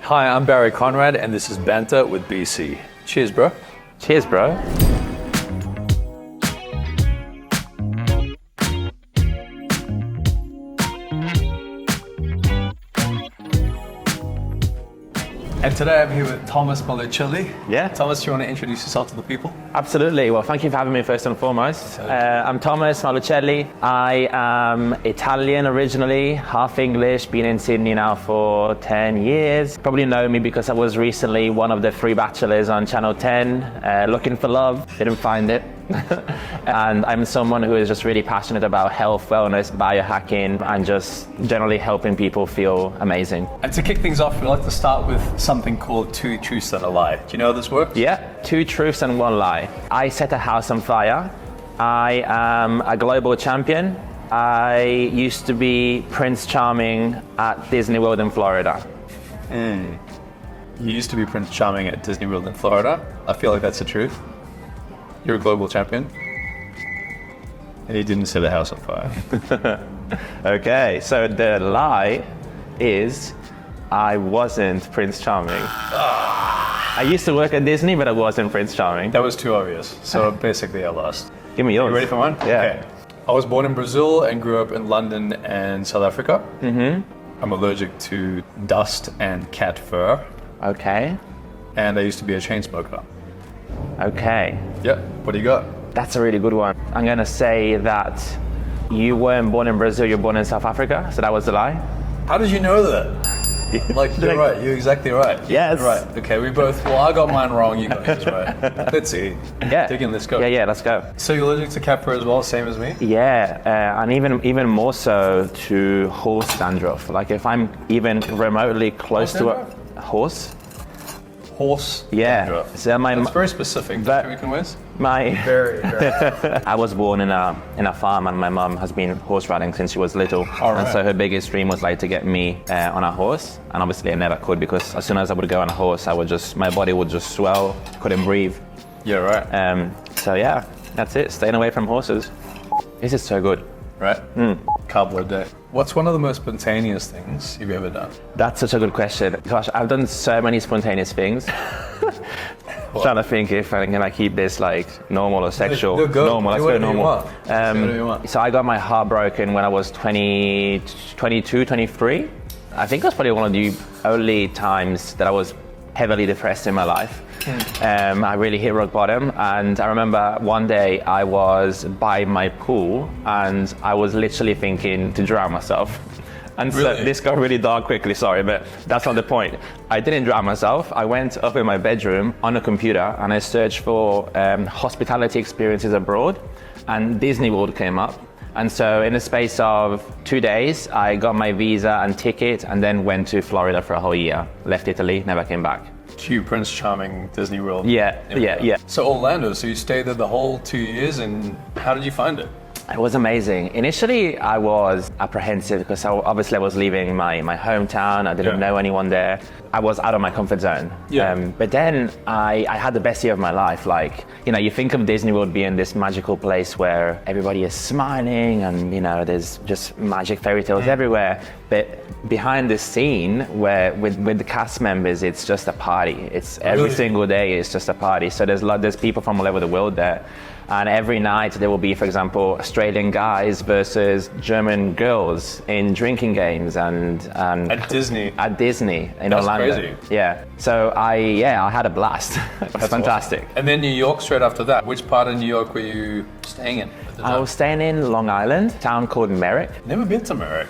Hi, I'm Barry Conrad, and this is Banter with BC. Cheers, bro. Cheers, bro. And today I'm here with Thomas Malucelli. Yeah. Thomas, do you want to introduce yourself to the people? Absolutely. Well, thank you for having me first and foremost. I'm Thomas Malucelli. I am Italian originally, half English, been in Sydney now for 10 years. Probably know me because I was recently one of the 3 Bachelors on Channel 10, looking for love, didn't find it. And I'm someone who is just really passionate about health, wellness, biohacking, and just generally helping people feel amazing. And to kick things off, we'd like to start with something called 2 truths and a lie. Do you know how this works? Yeah, 2 truths and 1 lie. I set a house on fire. I am a global champion. I used to be Prince Charming at Disney World in Florida. You used to be Prince Charming at Disney World in Florida. I feel like that's the truth. You're a global champion. And you didn't set a house on fire. Okay, so the lie is I wasn't Prince Charming. I used to work at Disney, but I wasn't Prince Charming. That was too obvious. So basically I lost. Give me yours. You ready for mine? Yeah. Okay. I was born in Brazil and grew up in London and South Africa. I'm allergic to dust and cat fur. Okay. And I used to be a chain smoker. Okay. Yep. What do you got? That's a really good one. I'm gonna say that you weren't born in Brazil, you're born in South Africa, so that was the lie. How did you know that? Like, you're right. You're exactly right. Yes. Right. Okay, we both, well, I got mine wrong, you got yours right. Let's see. Yeah. Dig in, let's go. Yeah, let's go. So you're allergic to cat fur as well, same as me? Yeah, and even more so to horse dandruff. Like if I'm even remotely close to a horse. Horse Yeah. So That's very specific. That- Don't you reckon, Wes? Very. Very. I was born in a farm, and my mum has been horse riding since she was little. All right. And so her biggest dream was like to get me on a horse, and obviously I never could because as soon as I would go on a horse, my body would just swell, couldn't breathe. Yeah, right. So yeah, that's it. Staying away from horses. This is so good. Right? Carb load day. What's one of the most spontaneous things you've ever done? That's such a good question. Gosh, I've done so many spontaneous things. Trying to think if I can keep this like normal or sexual. No, go. Normal, let's go normal. Whatever you want. So I got my heart broken when I was 22, 23. I think that's probably one of the only times that I was heavily depressed in my life. I really hit rock bottom, and I remember one day I was by my pool and I was literally thinking to drown myself. And Really? so this got really dark quickly, sorry, but that's not the point. I didn't drown myself. I went up in my bedroom on a computer and I searched for hospitality experiences abroad, and Disney World came up. And so in the space of 2 days, I got my visa and ticket and then went to Florida for a whole year. Left Italy, never came back. Cue Prince Charming, Disney World. Yeah. So Orlando, so you stayed there the whole 2 years, and how did you find it? It was amazing. Initially, I was apprehensive because obviously I was leaving my hometown. I didn't know anyone there. I was out of my comfort zone. Yeah. But then I had the best year of my life. Like, you think of Disney World being this magical place where everybody is smiling and, there's just magic fairy tales everywhere. But behind the scene where with the cast members, it's just a party. It's every single day is just a party. So there's people from all over the world there. And every night there will be, for example, Australian guys versus German girls in drinking games and At Disney. In That's Orlando. crazy. Yeah. So I had a blast. It was fantastic. Awesome. And then New York straight after that. Which part of New York were you staying in at the I time? was staying in Long Island, a town called Merrick. Never been to Merrick.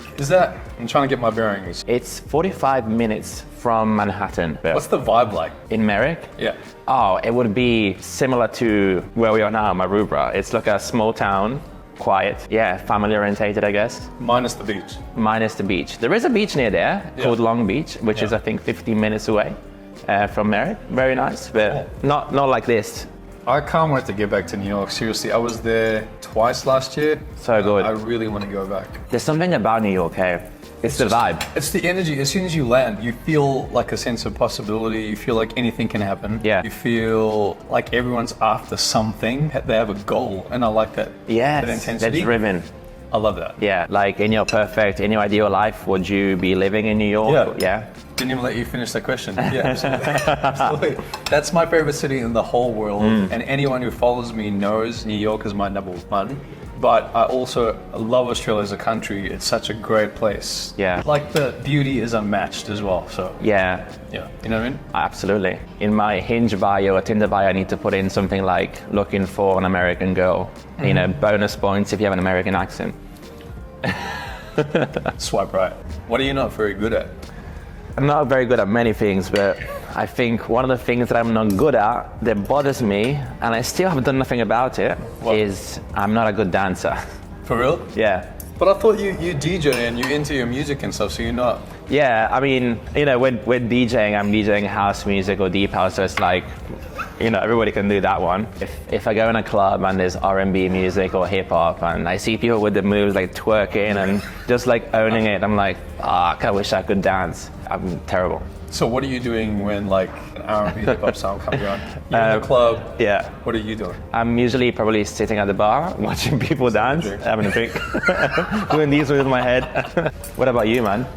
I'm trying to get my bearings. It's 45 minutes from Manhattan. What's the vibe like? In Merrick? Yeah. Oh, it would be similar to where we are now, Maroubra. It's like a small town, quiet, family orientated, I guess. Minus the beach. Minus the beach. There is a beach near there called Long Beach, which is I think 15 minutes away from Merrick. Very nice, but not like this. I can't wait to get back to New York. Seriously, I was there twice last year. So good. I really want to go back. There's something about New York, hey. It's the vibe. It's the energy. As soon as you land, you feel like a sense of possibility. You feel like anything can happen. Yeah. You feel like everyone's after something. They have a goal, and I like that. Yes, that intensity. they're driven. I love that. Yeah, like in your ideal life, would you be living in New York? Yeah. Didn't even let you finish that question. Yeah, absolutely. Absolutely. That's my favorite city in the whole world. And anyone who follows me knows New York is my number one. But I also love Australia as a country. It's such a great place. Yeah. Like the beauty is unmatched as well. So Yeah. yeah, you know what I mean? Absolutely. In my Hinge bio or Tinder bio, I need to put in something like looking for an American girl. You know, bonus points if you have an American accent. Swipe right. What are you not very good at? I'm not very good at many things, but I think one of the things that I'm not good at that bothers me, and I still have done nothing about it, is I'm not a good dancer. For real? Yeah. But I thought you DJ and you're into your music and stuff, so you're not. Yeah, I mean, you know, with DJing, I'm DJing house music or deep house, so it's like, you know, everybody can do that one. If I go in a club and there's R&B music or hip hop and I see people with the moves like twerking and just like owning it, I'm like, I wish I could dance. I'm terrible. So what are you doing when like an R&B hip hop song comes on? You're in the club. Yeah. What are you doing? I'm usually probably sitting at the bar, watching people dance, having a drink, doing these with my head. What about you, man?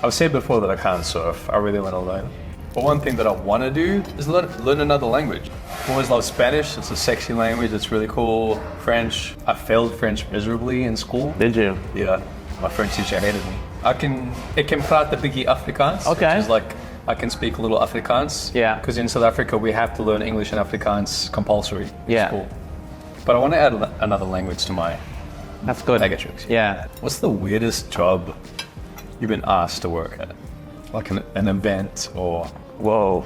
I've said before that I can't surf. I really want to learn. But one thing that I want to do is learn another language. I've always loved Spanish. It's a sexy language. It's really cool. French. I failed French miserably in school. Did you? Yeah. My French teacher hated me. Ik kan praten beetje Afrikaans. Okay. Which is like, I can speak a little Afrikaans. Yeah. Because in South Africa, we have to learn English and Afrikaans compulsory in Yeah. school. But I want to add another language to my That's good. bagatrix. Yeah. What's the weirdest job you've been asked to work at? Like an event or... Whoa.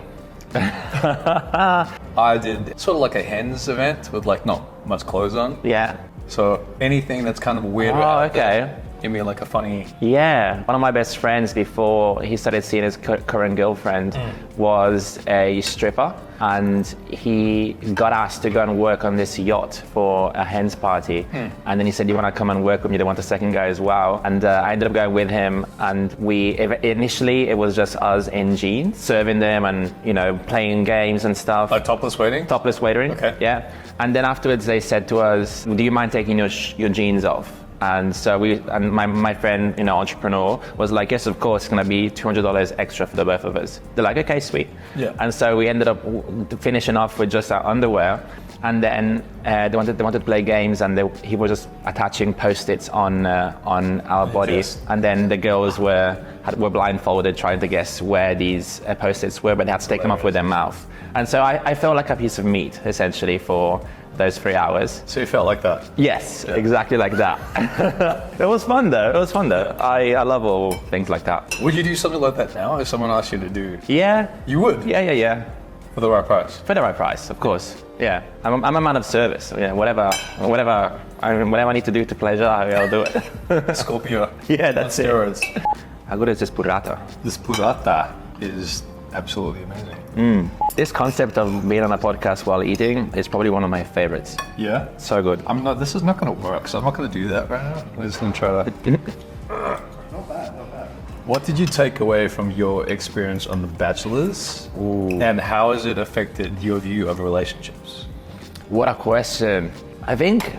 I did sort of like a hens event with like not much clothes on. Yeah. So anything that's kind of weird. Oh, okay. Give me like a funny... Yeah, one of my best friends before he started seeing his current girlfriend was a stripper, and he got asked to go and work on this yacht for a hen's party. And then he said, "You want to come and work with me? They want a second guy as well." And I ended up going with him, and initially it was just us in jeans, serving them and, you know, playing games and stuff. Like topless waiting? Topless waitering. Okay. Yeah. And then afterwards they said to us, "Do you mind taking your jeans off?" And so my friend, you know, entrepreneur, was like, "Yes, of course, it's gonna be $200 extra for the both of us." They're like, "Okay, sweet." Yeah. And so we ended up finishing off with just our underwear, and then they wanted to play games, and he was just attaching post-its on our bodies, and then the girls were blindfolded trying to guess where these post-its were, but they had to take them off with their mouth. And so I felt like a piece of meat essentially for those 3 hours. So you felt like that? Yes, exactly like that. It was fun though. I love all things like that. Would you do something like that now if someone asked you to do? Yeah. You would? Yeah. For the right price? For the right price, of course. Yeah. I'm a man of service. Yeah. Whatever I need to do to pleasure, I'll do it. Scorpio. Yeah, that's it. Steroids. How good is this burrata? This burrata is absolutely amazing. This concept of being on a podcast while eating is probably one of my favorites. Yeah? So good. This is not going to work, so I'm not going to do that right now. I'm just going to try to... Not bad. What did you take away from your experience on The Bachelors? Ooh. And how has it affected your view of relationships? What a question. I think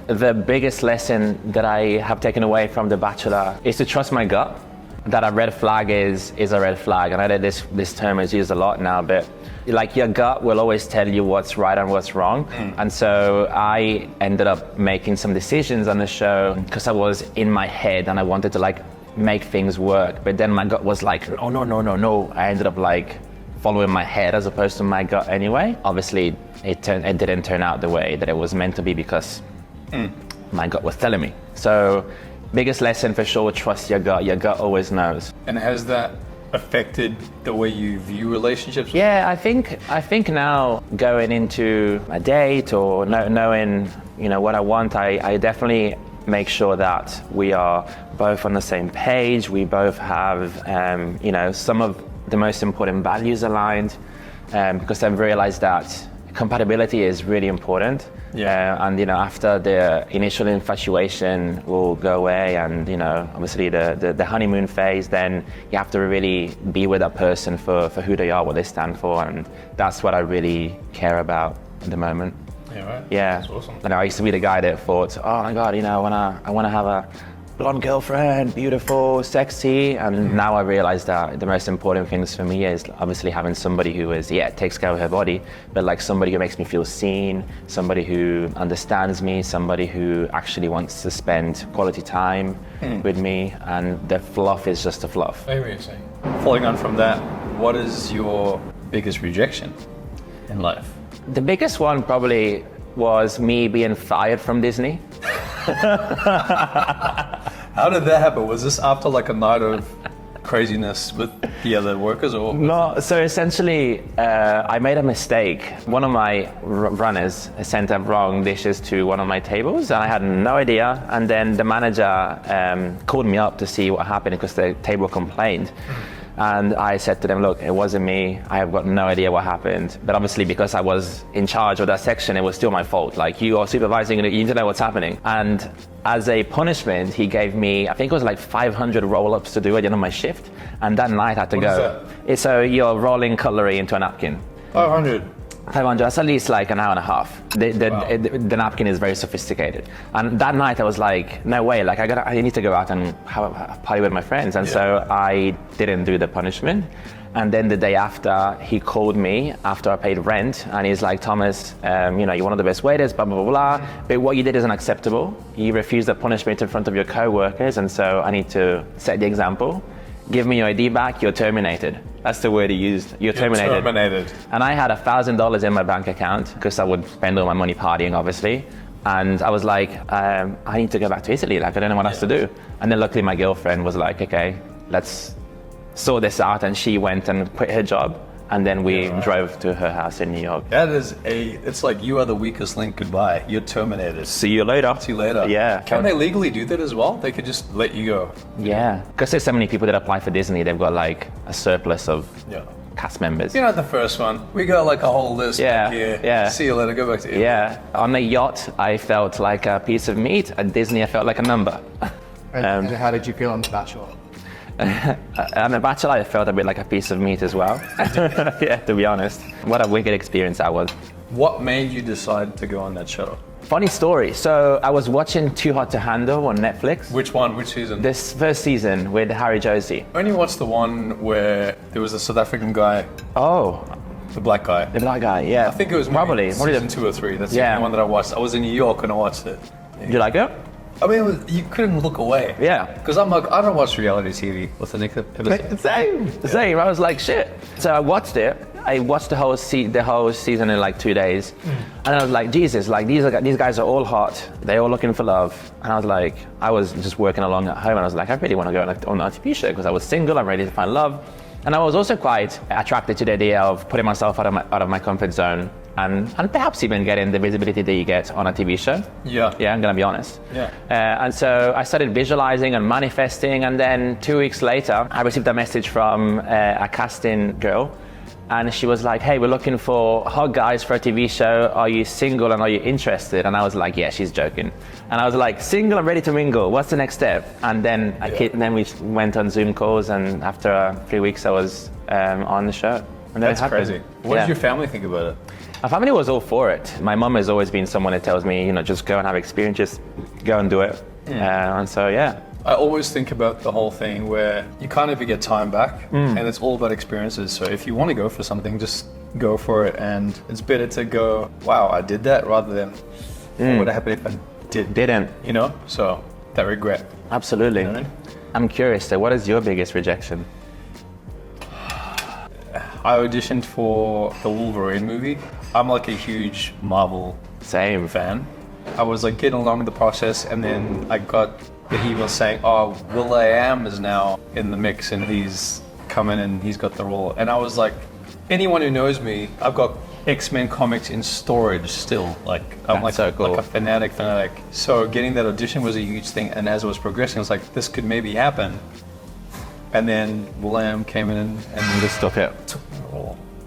the biggest lesson that I have taken away from The Bachelor is to trust my gut. That a red flag is a red flag. And I know this term is used a lot now, but like your gut will always tell you what's right and what's wrong. And so I ended up making some decisions on the show because I was in my head and I wanted to like make things work. But then my gut was like, oh, no. I ended up like following my head as opposed to my gut anyway. Obviously, it didn't turn out the way that it was meant to be because my gut was telling me. So biggest lesson for sure, trust your gut. Your gut always knows. And has that affected the way you view relationships? Yeah, I think now going into a date or knowing, you know, what I want, I definitely make sure that we are both on the same page. We both have, you know, some of the most important values aligned, because I've realized that compatibility is really important. Yeah. And you know, after the initial infatuation will go away, and you know, obviously the honeymoon phase, then you have to really be with that person for who they are, what they stand for, and that's what I really care about at the moment. Yeah, right. Yeah. That's awesome. And I used to be the guy that thought, oh my God, I wanna have a blonde girlfriend, beautiful, sexy. And now I realize that the most important things for me is obviously having somebody who takes care of her body, but like somebody who makes me feel seen, somebody who understands me, somebody who actually wants to spend quality time with me. And the fluff is just a fluff. Amazing. Following on from that, what is your biggest rejection in life? The biggest one probably was me being fired from Disney. How did that happen? Was this after like a night of craziness with the other workers, or? No, so essentially, I made a mistake. One of my runners sent up wrong dishes to one of my tables, and I had no idea. And then the manager called me up to see what happened because the table complained. And I said to them, look, it wasn't me. I have got no idea what happened. But obviously, because I was in charge of that section, it was still my fault. Like, you are supervising, you need to know what's happening. And as a punishment, he gave me, I think it was like 500 roll-ups to do at the end of my shift. And that night I had to What go. is So you're rolling cutlery into a napkin. 500. 500, that's at least like an hour and a half. The napkin is very sophisticated. And that night I was like, no way, like I need to go out and have a party with my friends. And so I didn't do the punishment. And then the day after, he called me after I paid rent, and he's like, Thomas, you're one of the best waiters, blah, blah, blah, blah. But what you did is unacceptable. You refused the punishment in front of your co-workers, and so I need to set the example. Give me your ID back, you're terminated. That's the word he used. You're terminated. And I had $1,000 in my bank account because I would spend all my money partying, obviously. And I was like, I need to go back to Italy. Like, I don't know what else to do. And then luckily my girlfriend was like, okay, let's sort this out. And she went and quit her job. And then we drove to her house in New York. It's like you are the weakest link, goodbye. You're terminated. See you later. See you later. Yeah. Can they legally do that as well? They could just let you go. Yeah. Because there's so many people that apply for Disney, they've got like a surplus of cast members. You're not the first one. We got like a whole list back here. Yeah. See you later, go back to Italy. Yeah. On the yacht, I felt like a piece of meat. At Disney, I felt like a number. And how did you feel on The Bachelor? On The Bachelor, I felt a bit like a piece of meat as well. Yeah, to be honest. What a wicked experience that was. What made you decide to go on that show? Funny story. So I was watching Too Hot to Handle on Netflix. Which one? Which season? This first season with Harry Josie. I only watched the one where there was a South African guy, Oh, the black guy. the black guy, yeah. I think it was probably season 2 or 3. That's the only one that I watched. I was in New York when I watched it. You like it? I mean, you couldn't look away. Yeah. Because I'm like, I don't watch reality TV. What's the next episode? Same. I was like, shit. So I watched it. I watched the whole season in like 2 days, and I was like, Jesus, like these guys are all hot. They're all looking for love. And I was like, I was just working along at home, and I was like, I really want to go on a TV show because I was single. I'm ready to find love, and I was also quite attracted to the idea of putting myself out of my comfort zone. And perhaps even getting the visibility that you get on a TV show. Yeah, I'm gonna be honest. Yeah. And so I started visualizing and manifesting, and then 2 weeks later, I received a message from a casting girl, and she was like, hey, we're looking for hot guys for a TV show. Are you single and are you interested? And I was like, yeah, she's joking. And I was like, single and ready to mingle. What's the next step? And then then we went on Zoom calls, and after 3 weeks, I was on the show. And that's crazy. What did your family think about it? My family was all for it. My mum has always been someone that tells me, just go and have experience, just go and do it. And so, yeah. I always think about the whole thing where you can't ever get time back, and it's all about experiences. So if you want to go for something, just go for it. And it's better to go, wow, I did that, rather than what would happen if I didn't. So that regret. Absolutely. You know what I mean? I'm curious, so what is your biggest rejection? I auditioned for the Wolverine movie. I'm like a huge Marvel fan. I was like getting along with the process, and then I got that he was saying, oh, will.i.am is now in the mix and he's coming and he's got the role. And I was like, anyone who knows me, I've got X-Men comics in storage still. Like I'm like, so cool. like a fanatic. So getting that audition was a huge thing, and as it was progressing, I was like, this could maybe happen. And then will.i.am came in and just took it.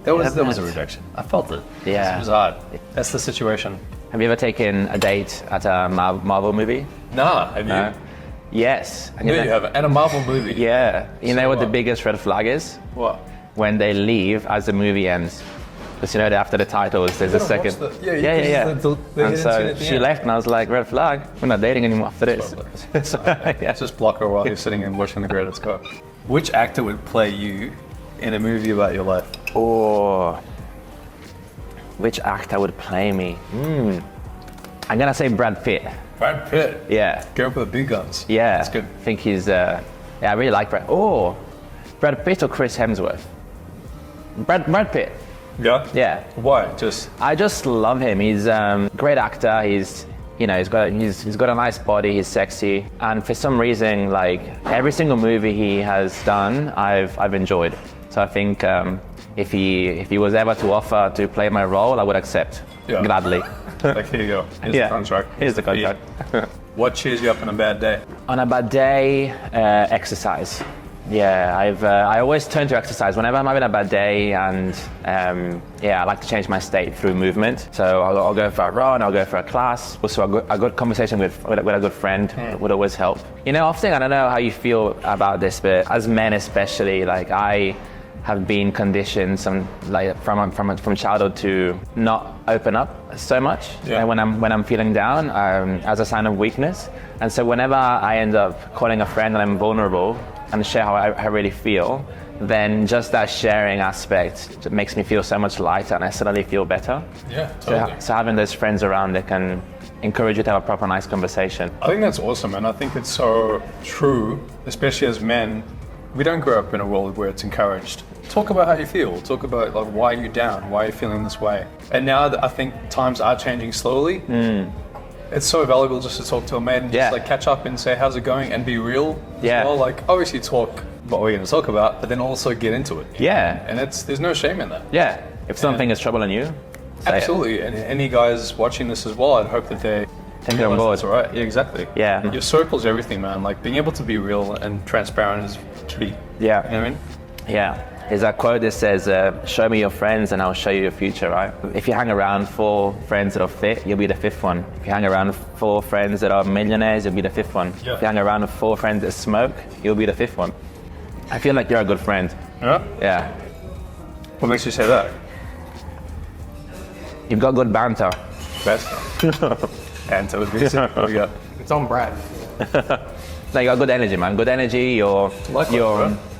That was a rejection. I felt it. Yeah. It was hard. That's the situation. Have you ever taken a date at a Marvel movie? Nah, have you? Yes. No, you haven't. At a Marvel movie? Yeah. You know what the biggest red flag is? What? When they leave as the movie ends. Because after the titles, there's a second. Yeah. And so she left, and I was like, red flag. We're not dating anymore after this. So, yeah. Just block her while you're sitting and watching The Greatest Car. Which actor would play you in a movie about your life? Or which actor would play me? I'm gonna say Brad Pitt. Brad Pitt. Yeah. Go for the big guns. Yeah. That's good. I think he's. I really like Brad. Oh, Brad Pitt or Chris Hemsworth? Brad Pitt. Yeah? Yeah. Why? I just love him. He's a great actor. He's got a nice body. He's sexy, and for some reason, like every single movie he has done, I've enjoyed. So I think if he was ever to offer to play my role, I would accept gladly. Like, here you go. Here's the contract. Here's the contract. Yeah. What cheers you up on a bad day? On a bad day, exercise. Yeah, I always turn to exercise whenever I'm having a bad day, and I like to change my state through movement. So I'll go for a run, I'll go for a class. Also, a good conversation with a good friend would always help. Often, I don't know how you feel about this, but as men especially, like I have been conditioned from childhood to not open up so much when I'm feeling down as a sign of weakness. And so whenever I end up calling a friend and I'm vulnerable and share how I really feel, then just that sharing aspect makes me feel so much lighter, and I suddenly feel better. Yeah, totally. So having those friends around that can encourage you to have a proper, nice conversation. I think that's awesome, and I think it's so true, especially as men. We don't grow up in a world where it's encouraged. Talk about how you feel. Talk about like why you're down, why you're feeling this way. And now that I think times are changing slowly, it's so valuable just to talk to a mate and just like catch up and say how's it going and be real as well. Like obviously talk what we're going to talk about, but then also get into it. Yeah. And there's no shame in that. Yeah. If something is troubling you, say absolutely. it. And any guys watching this as well, I'd hope that they take it on board. That's all right. Yeah, exactly. Yeah. Your circle's everything, man. Like being able to be real and transparent is key. Yeah. You know what I mean? Yeah. There's that quote that says, show me your friends and I'll show you your future, right? If you hang around 4 friends that are fit, you'll be the 5th one. If you hang around 4 friends that are millionaires, you'll be the 5th one. Yeah. If you hang around 4 friends that smoke, you'll be the 5th one. I feel like you're a good friend. Yeah? Yeah. What makes you say that? You've got good banter. Best. Banter was good. What we got? It's on Brad. No, you got good energy, man. Good energy. You're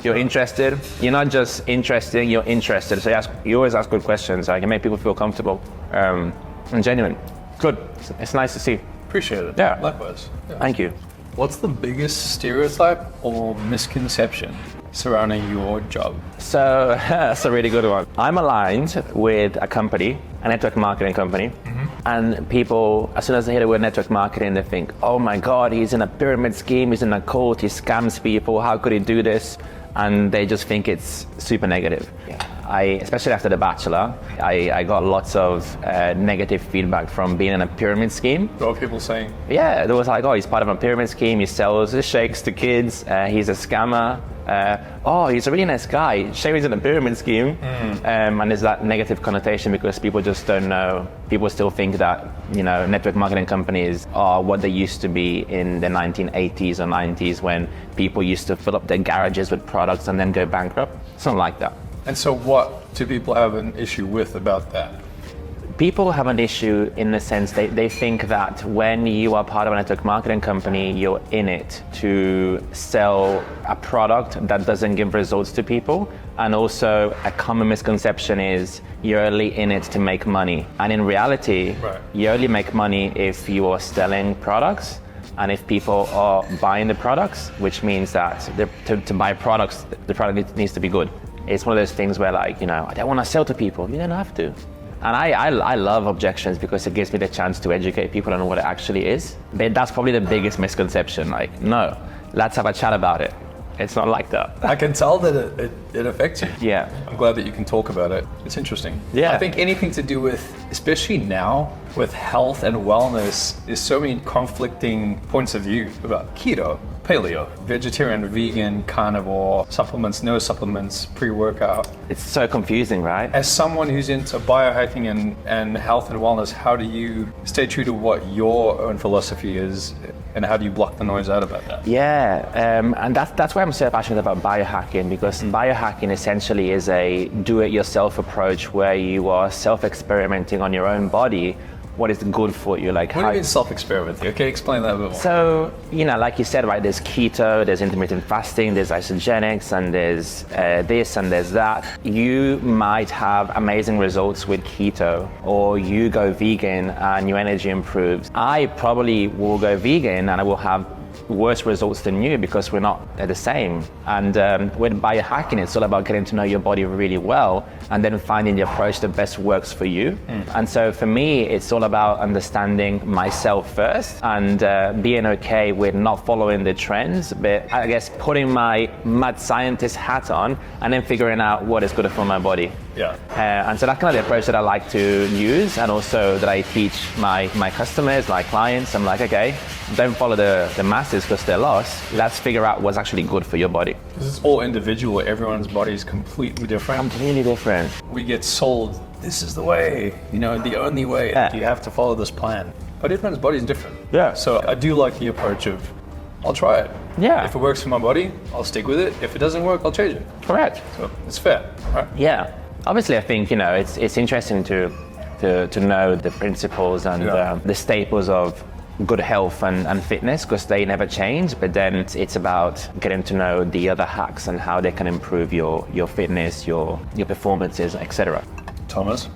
interested. You're not just interesting. You're interested. So you always ask good questions. Like, you make people feel comfortable and genuine. Good. It's nice to see. Appreciate it. Yeah. Likewise. Yeah. Thank you. What's the biggest stereotype or misconception surrounding your job? So that's a really good one. I'm aligned with a company, a network marketing company, and people, as soon as they hear the word network marketing, they think, oh my God, he's in a pyramid scheme, he's in a cult, he scams people, how could he do this? And they just think it's super negative. Especially after The Bachelor, I got lots of negative feedback from being in a pyramid scheme. What are people saying? Yeah, there was like, oh, he's part of a pyramid scheme, he sells his shakes to kids, he's a scammer. Oh, he's a really nice guy. Shame he's in a pyramid scheme. And there's that negative connotation because people just don't know. People still think that, network marketing companies are what they used to be in the 1980s or 90s when people used to fill up their garages with products and then go bankrupt. Something like that. And so what do people have an issue with about that? People have an issue in the sense they think that when you are part of a network marketing company, you're in it to sell a product that doesn't give results to people. And also a common misconception is you're only in it to make money. And in reality, you only make money if you are selling products and if people are buying the products, which means that to buy products, the product needs to be good. It's one of those things where I don't want to sell to people. You don't have to. And I love objections because it gives me the chance to educate people on what it actually is. But that's probably the biggest misconception. Like, no, let's have a chat about it. It's not like that. I can tell that it affects you. Yeah. I'm glad that you can talk about it. It's interesting. Yeah. I think anything to do with, especially now, with health and wellness, there's so many conflicting points of view about keto, paleo, vegetarian, vegan, carnivore, supplements, no supplements, pre-workout. It's so confusing, right? As someone who's into biohacking and health and wellness, how do you stay true to what your own philosophy is, and how do you block the noise out about that? Yeah, and that's why I'm so passionate about biohacking, because biohacking essentially is a do-it-yourself approach where you are self-experimenting on your own body what is good for you. Like, What do you mean self-experimenting? Okay, explain that a bit more. So, like you said, right, there's keto, there's intermittent fasting, there's isogenics, and there's this and there's that. You might have amazing results with keto, or you go vegan and your energy improves. I probably will go vegan and I will have worse results than you because we're not the same. And with biohacking, it's all about getting to know your body really well and then finding the approach that best works for you. And so for me, it's all about understanding myself first and being okay with not following the trends, but I guess putting my mad scientist hat on and then figuring out what is good for my body. Yeah. And so that's kind of the approach that I like to use, and also that I teach my customers, my clients. I'm like, okay, don't follow the masses because they're lost. Let's figure out what's actually good for your body. Because it's all individual. Everyone's body is completely different. Completely different. We get sold, this is the way, the only way. Yeah. You have to follow this plan. But everyone's body is different. Yeah. So I do like the approach of, I'll try it. Yeah. If it works for my body, I'll stick with it. If it doesn't work, I'll change it. Correct. So it's fair, right? Yeah. Obviously, I think it's interesting to know the principles and the staples of good health and fitness, because they never change. But then it's about getting to know the other hacks and how they can improve your fitness, your performances, etc. Thomas,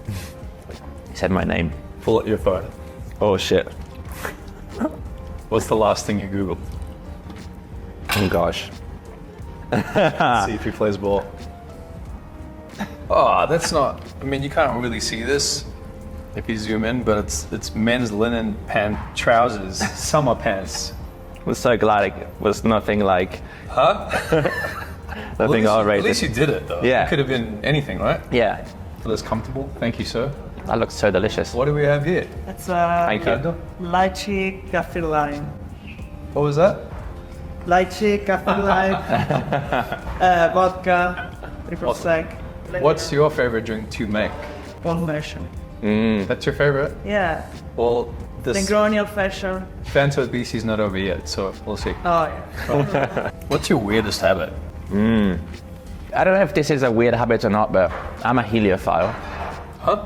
He said my name. pull out your phone. Oh shit. What's the last thing you Googled? Oh gosh. See if he plays ball. Oh, that's not, you can't really see this if you zoom in, but it's men's linen trousers, summer pants. I'm so glad it was nothing like. Huh? Nothing At outrageous. least you did it though. Yeah. It could have been anything, right? Yeah. So that's comfortable. Thank you, sir. That looks so delicious. What do we have here? It's a Thank you. lychee cafe lime. What was that? Lychee cafe lime. Vodka, triple sec. What's your favorite drink to make? Old fashion. That's your favorite? Yeah. Well, this Negroni old fashion. Banter BC is not over yet, so we'll see. Oh yeah. What's your weirdest habit? I don't know if this is a weird habit or not, but I'm a heliophile. Huh?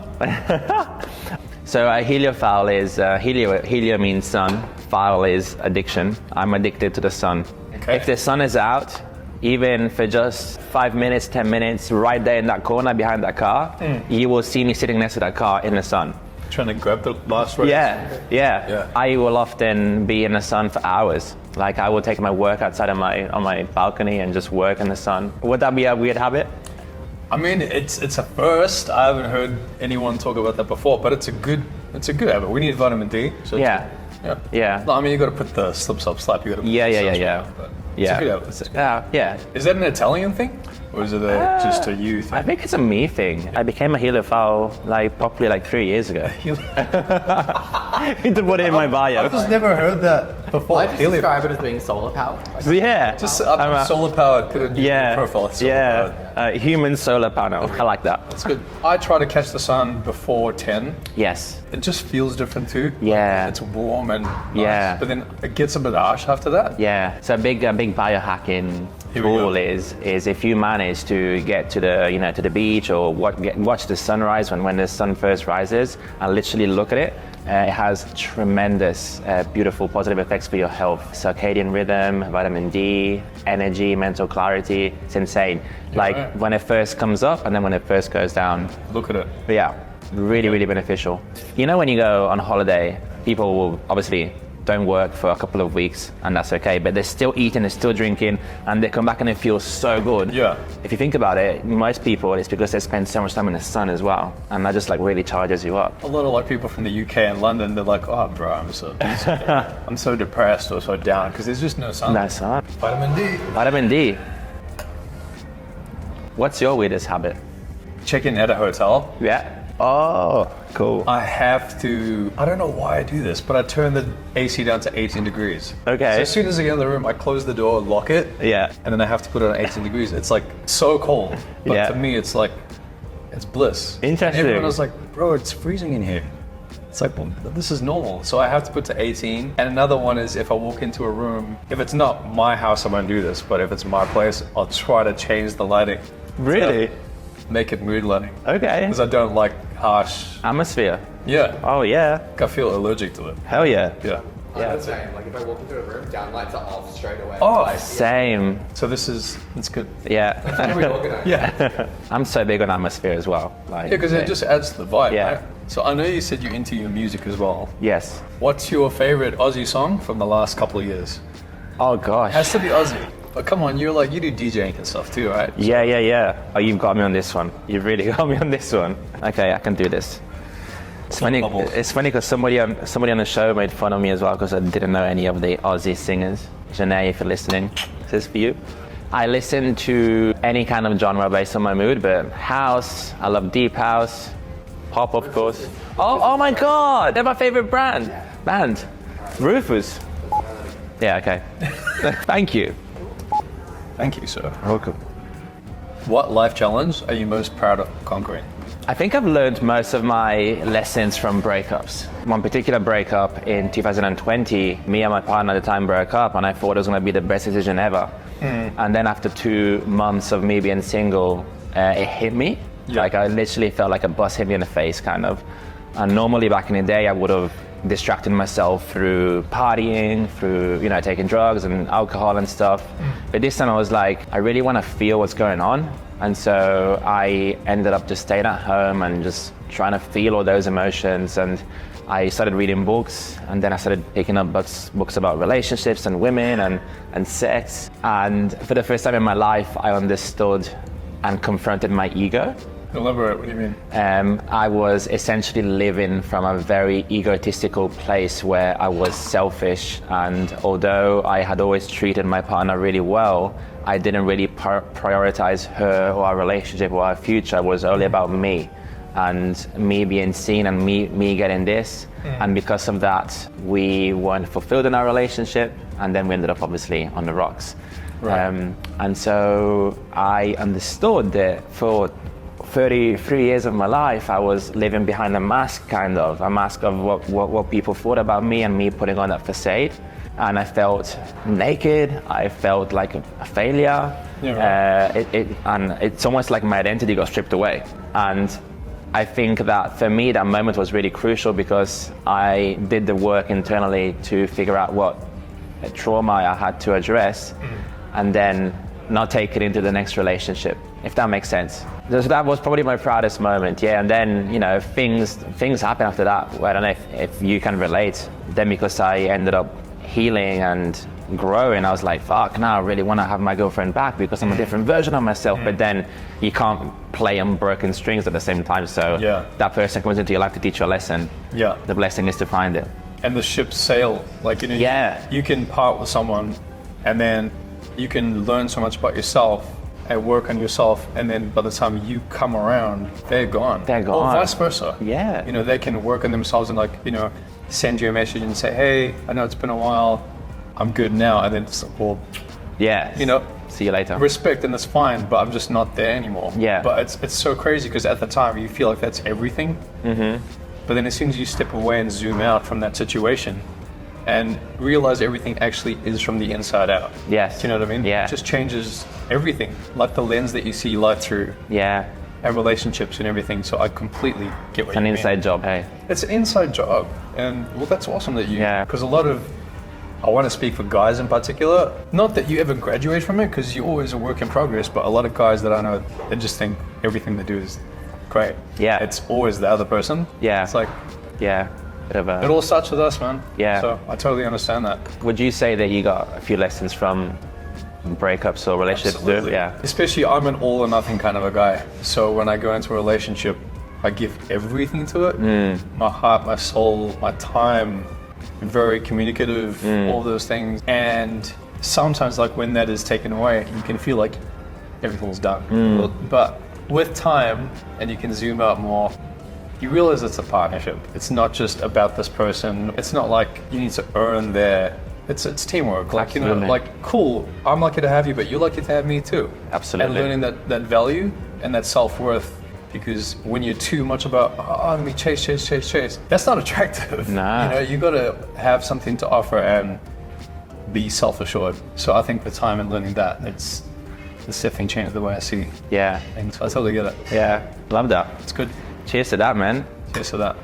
So a heliophile is helio means sun, phile is addiction. I'm addicted to the sun. Okay. If the sun is out, even for just 5 minutes, 10 minutes, right there in that corner behind that car, you will see me sitting next to that car in the sun. Trying to grab the last race? Yeah. I will often be in the sun for hours. Like I will take my work outside on my balcony and just work in the sun. Would that be a weird habit? It's a first. I haven't heard anyone talk about that before, but it's a good habit. We need vitamin D. So Yeah. Yeah. No, you got to put the slip, slap. You got to. Yeah. It's a good habit. Yeah. Is that an Italian thing, or is it just a you thing? I think it's a me thing. I became a heliophile probably 3 years ago. To put it in my bio. I've just never heard that before. I just describe it as being solar powered. Yeah. Just solar powered. Put it in your profile. It's solar powered. Human solar panel. I like that. That's good. I try to catch the sun before 10. Yes. It just feels different too. Yeah. It's warm and nice. Yeah. But then it gets a bit harsh after that. Yeah. So a big biohacking Here we go. tool is if you manage to get to the beach or watch the sunrise when the sun first rises and literally look at it. It has tremendous, beautiful, positive effects for your health. Circadian rhythm, vitamin D, energy, mental clarity. It's insane. right. When it first comes up and then when it first goes down. Look at it. But yeah, really beneficial. When you go on holiday, people will obviously don't work for a couple of weeks, and that's okay, but they're still eating, they're still drinking, and they come back and it feels so good. Yeah. If you think about it, most people, it's because they spend so much time in the sun as well, and that just really charges you up. A lot of people from the UK and London, they're like, oh bro, I'm so depressed or so down because there's just no sun. No sun. Vitamin D. Vitamin D. What's your weirdest habit? Check in at a hotel. Yeah. Oh. Cool. I have to, I don't know why I do this, but I turn the AC down to 18 degrees. Okay. So as soon as I get in the room, I close the door, lock it, Yeah. and then I have to put it on 18 degrees. It's like so cold, but Yeah. to me, it's like, it's bliss. Interesting. And everyone was like, bro, it's freezing in here. It's like, well, this is normal. So I have to put to 18. And another one is if I walk into a room, if it's not my house, I won't do this, but if it's my place, I'll try to change the lighting. Really? Make it mood lighting. Okay. Because I don't like harsh. Atmosphere. Yeah. Oh yeah. I feel allergic to it. Hell yeah. Yeah. I'm the same. Like if I walk into a room, down lights are off straight away. Oh, Like, Same. so it's good. Yeah. very organized. Yeah. I'm so big on atmosphere as well. Like, Yeah, because it just adds to the vibe, Yeah. right? So I know you said you're into your music as well. Yes. What's your favorite Aussie song from the last couple of years? Oh gosh. Has to be Aussie. But come on, you do DJing and stuff too, right? Yeah. Oh, you've got me on this one. You've really got me on this one. Okay, I can do this. It's funny. Bubbles. It's funny because somebody on the show made fun of me as well because I didn't know any of the Aussie singers. Janae, if you're listening, this is for you. I listen to any kind of genre based on my mood, but house. I love deep house, pop, of course. Oh my God! They're my favorite band. Rufus. Yeah. Okay. Thank you. Thank you, sir. Welcome. What life challenge are you most proud of conquering? I think I've learned most of my lessons from breakups. One particular breakup in 2020, me and my partner at the time broke up and I thought it was going to be the best decision ever. And then after 2 months of me being single, it hit me. Yeah. Like I literally felt like a bus hit me in the face kind of. And normally back in the day, I would have distracted myself through partying, through, taking drugs and alcohol and stuff. But this time I was like, I really want to feel what's going on. And so I ended up just staying at home and just trying to feel all those emotions. And I started reading books, and then I started picking up books about relationships and women and sex. And for the first time in my life, I understood and confronted my ego. Elaborate, what do you mean? I was essentially living from a very egotistical place where I was selfish, and although I had always treated my partner really well, I didn't really prioritize her or our relationship or our future. It was only about me and me being seen and me getting this. And because of that, we weren't fulfilled in our relationship, and then we ended up obviously on the rocks. Right. And so I understood that for 33 years of my life, I was living behind a mask of what people thought about me and me putting on that facade. And I felt naked, I felt like a failure. Yeah, right. And it's almost like my identity got stripped away. And I think that for me, that moment was really crucial because I did the work internally to figure out what trauma I had to address and then not take it into the next relationship, if that makes sense. So that was probably my proudest moment, yeah. And then, things happen after that. Well, I don't know if you can relate. Then because I ended up healing and growing, I was like, fuck, now I really want to have my girlfriend back because I'm a different version of myself. But then you can't play on broken strings at the same time. So that person comes into your life to teach you a lesson. Yeah. The blessing is to find it. And the ships sail, you can part with someone and then you can learn so much about yourself and work on yourself, and then by the time you come around, they're gone. They're gone. Or vice versa. Yeah. They can work on themselves and send you a message and say, hey, I know it's been a while, I'm good now. And then it's like, well, yeah. See you later. respect, and that's fine, but I'm just not there anymore. Yeah. But it's so crazy because at the time you feel like that's everything. Mm-hmm. But then as soon as you step away and zoom out from that situation and realize everything actually is from the inside out. Yes. Do you know what I mean? Yeah. It just changes everything, like the lens that you see light through. Yeah. And relationships and everything. So I completely get what It's an you mean. inside job, hey. It's an inside job, and well, that's awesome that you. Yeah. Because I want to speak for guys in particular. Not that you ever graduate from it, because you're always a work in progress. But a lot of guys that I know, they just think everything they do is great. Yeah. It's always the other person. Yeah. It's like Yeah. Bit of it a. all starts with us, man. Yeah. So I totally understand that. Would you say that you got a few lessons from breakups or relationships? Absolutely. Yeah. Especially, I'm an all or nothing kind of a guy. So when I go into a relationship, I give everything to it. My heart, my soul, my time. Very communicative, all those things. And sometimes, like when that is taken away, you can feel like everything's done. But with time, and you can zoom out more, you realize it's a partnership. It's not just about this person. It's not like you need to earn their. It's teamwork. Like, you know, Absolutely. like, cool, I'm lucky to have you, but you're lucky to have me too. Absolutely. And learning that value and that self-worth, because when you're too much about, oh, let me chase, that's not attractive. Nah. You know, you gotta have something to offer and be self-assured. So I think with time and learning that, it's definitely changed the way I see Yeah. things. I totally get it. Yeah. Love that. It's good. Cheers to that, man. Cheers to that.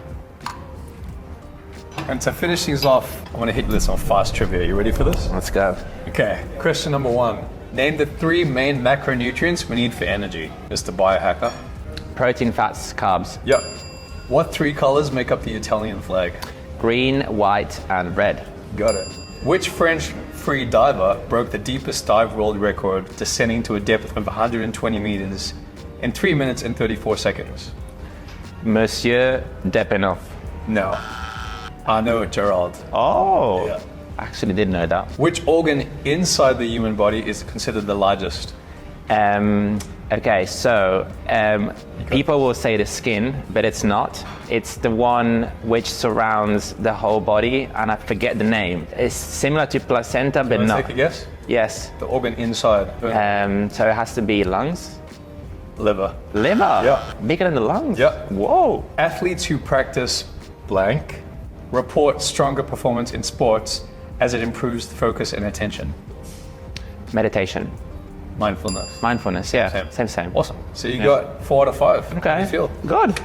And to finish things off, I want to hit you with some fast trivia. You ready for this? Let's go. Okay. Question number 1. Name the 3 main macronutrients we need for energy. Mr. Biohacker. Protein, fats, carbs. Yep. What 3 colors make up the Italian flag? Green, white, and red. Got it. Which French free diver broke the deepest dive world record, descending to a depth of 120 meters in 3 minutes and 34 seconds? Monsieur Depenoff. No. Arnaud Gerald. Oh. Yeah. Actually didn't know that. Which organ inside the human body is considered the largest? Okay, so people will say the skin, but it's not. It's the one which surrounds the whole body, and I forget the name. It's similar to placenta, but Wanna not. take a guess? Yes. The organ inside. So it has to be lungs. Liver. Liver. Yeah. Bigger than the lungs. Yeah. Whoa. Athletes who practice blank report stronger performance in sports as it improves focus and attention. Meditation. Mindfulness. Mindfulness. Yeah. Same. Awesome. So you got 4 out of 5. How Okay. do you feel? Good.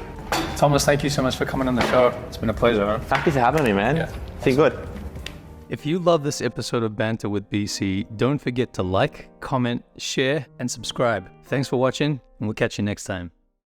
Thomas, thank you so much for coming on the show. It's been a pleasure. Man. Thank you for having me, man. Yeah. Feel good. If you love this episode of Banter with BC, don't forget to like, comment, share, and subscribe. Thanks for watching, and we'll catch you next time.